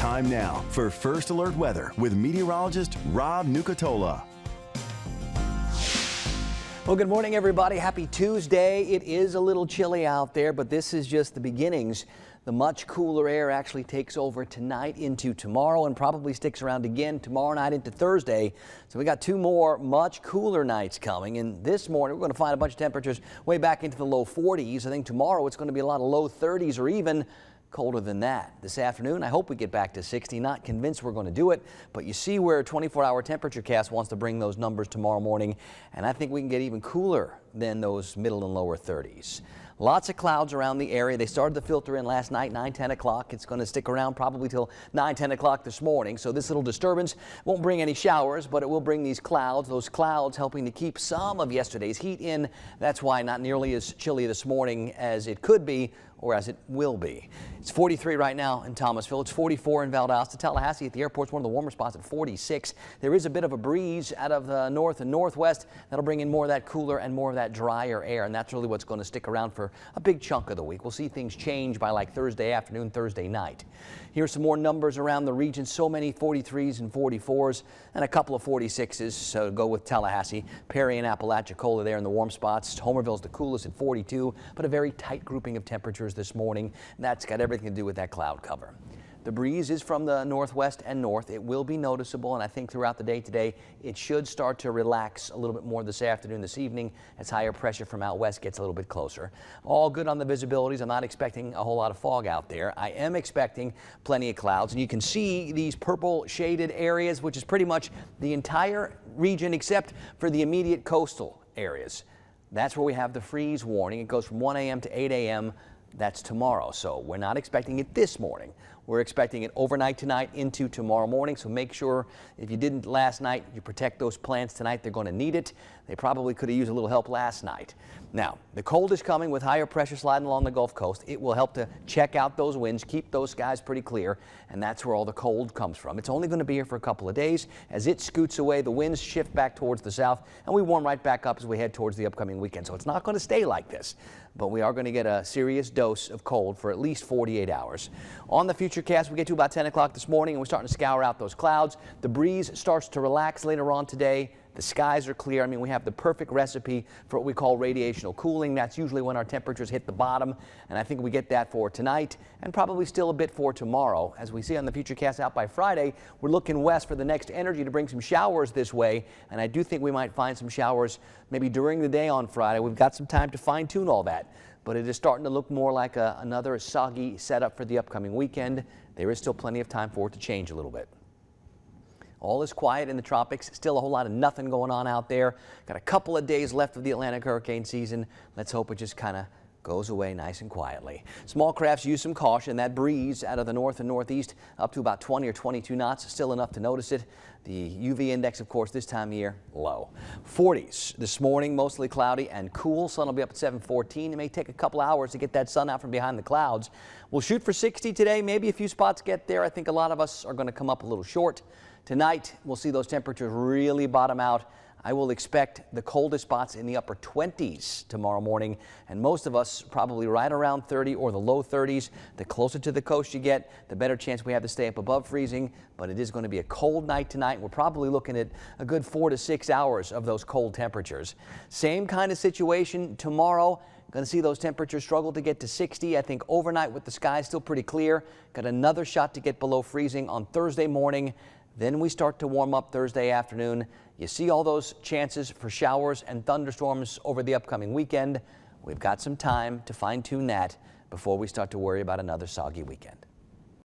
Time now for First Alert Weather with meteorologist Rob Nucatola. Well, good morning, everybody. Happy Tuesday. It is a little chilly out there, but this is just the beginnings. The much cooler air actually takes over tonight into tomorrow and probably sticks around again tomorrow night into Thursday. So we got two more much cooler nights coming. And this morning we're going to find a bunch of temperatures way back into the low 40s. I think tomorrow it's going to be a lot of low 30s or even colder than that. This afternoon, I hope we get back to 60. Not convinced we're going to do it, but you see where 24-hour temperature cast wants to bring those numbers tomorrow morning, and I think we can get even cooler than those middle and lower 30s. Lots of clouds around the area. They started to filter in last night, 9, 10 o'clock. It's going to stick around probably till 9, 10 o'clock this morning. So this little disturbance won't bring any showers, but it will bring these clouds. Those clouds helping to keep some of yesterday's heat in. That's why not nearly as chilly this morning as it could be or as it will be. It's 43 right now in Thomasville. It's 44 in Valdosta. Tallahassee at the airport's one of the warmer spots at 46. There is a bit of a breeze out of the north and northwest. That'll bring in more of that cooler and more of that drier air, and that's really what's going to stick around for a big chunk of the week. We'll see things change by like Thursday afternoon, Thursday night. Here's some more numbers around the region. So many 43s and 44s and a couple of 46s. So go with Tallahassee, Perry and Apalachicola there in the warm spots. Homerville's the coolest at 42, but a very tight grouping of temperatures this morning. That's got everything to do with that cloud cover. The breeze is from the northwest and north. It will be noticeable, and I think throughout the day today it should start to relax a little bit more this afternoon, this evening, as higher pressure from out west gets a little bit closer. All good on the visibilities. I'm not expecting a whole lot of fog out there. I am expecting plenty of clouds, and you can see these purple shaded areas, which is pretty much the entire region except for the immediate coastal areas. That's where we have the freeze warning. It goes from 1 a.m. to 8 a.m. That's tomorrow, so we're not expecting it this morning. We're expecting it overnight tonight into tomorrow morning, so make sure if you didn't last night, you protect those plants tonight. They're going to need it. They probably could have used a little help last night. Now, the cold is coming with higher pressure sliding along the Gulf Coast. It will help to check out those winds, keep those skies pretty clear, and that's where all the cold comes from. It's only going to be here for a couple of days. As it scoots away, the winds shift back towards the south, and we warm right back up as we head towards the upcoming weekend. So it's not going to stay like this, but we are going to get a serious dose of cold for at least 48 hours. On the future cast, we get to about 10 o'clock this morning, and we're starting to scour out those clouds. The breeze starts to relax later on today. The skies are clear. I mean, we have the perfect recipe for what we call radiational cooling. That's usually when our temperatures hit the bottom, and I think we get that for tonight and probably still a bit for tomorrow. As we see on the future cast out by Friday, we're looking west for the next energy to bring some showers this way, and I do think we might find some showers maybe during the day on Friday. We've got some time to fine-tune all that, but it is starting to look more like another soggy setup for the upcoming weekend. There is still plenty of time for it to change a little bit. All is quiet in the tropics. Still a whole lot of nothing going on out there. Got a couple of days left of the Atlantic hurricane season. Let's hope it just kind of goes away nice and quietly. Small crafts use some caution. That breeze out of the north and northeast up to about 20 or 22 knots. Still enough to notice it. The UV index, of course, this time of year, low. 40s this morning, mostly cloudy and cool. Sun will be up at 7:14. It may take a couple hours to get that sun out from behind the clouds. We'll shoot for 60 today. Maybe a few spots get there. I think a lot of us are going to come up a little short. Tonight, we'll see those temperatures really bottom out. I will expect the coldest spots in the upper 20s tomorrow morning, and most of us probably right around 30 or the low 30s. The closer to the coast you get, the better chance we have to stay up above freezing, but it is going to be a cold night tonight. We're probably looking at a good 4 to 6 hours of those cold temperatures. Same kind of situation tomorrow. Going to see those temperatures struggle to get to 60. I think overnight with the sky still pretty clear. Got another shot to get below freezing on Thursday morning. Then we start to warm up Thursday afternoon. You see all those chances for showers and thunderstorms over the upcoming weekend. We've got some time to fine-tune that before we start to worry about another soggy weekend.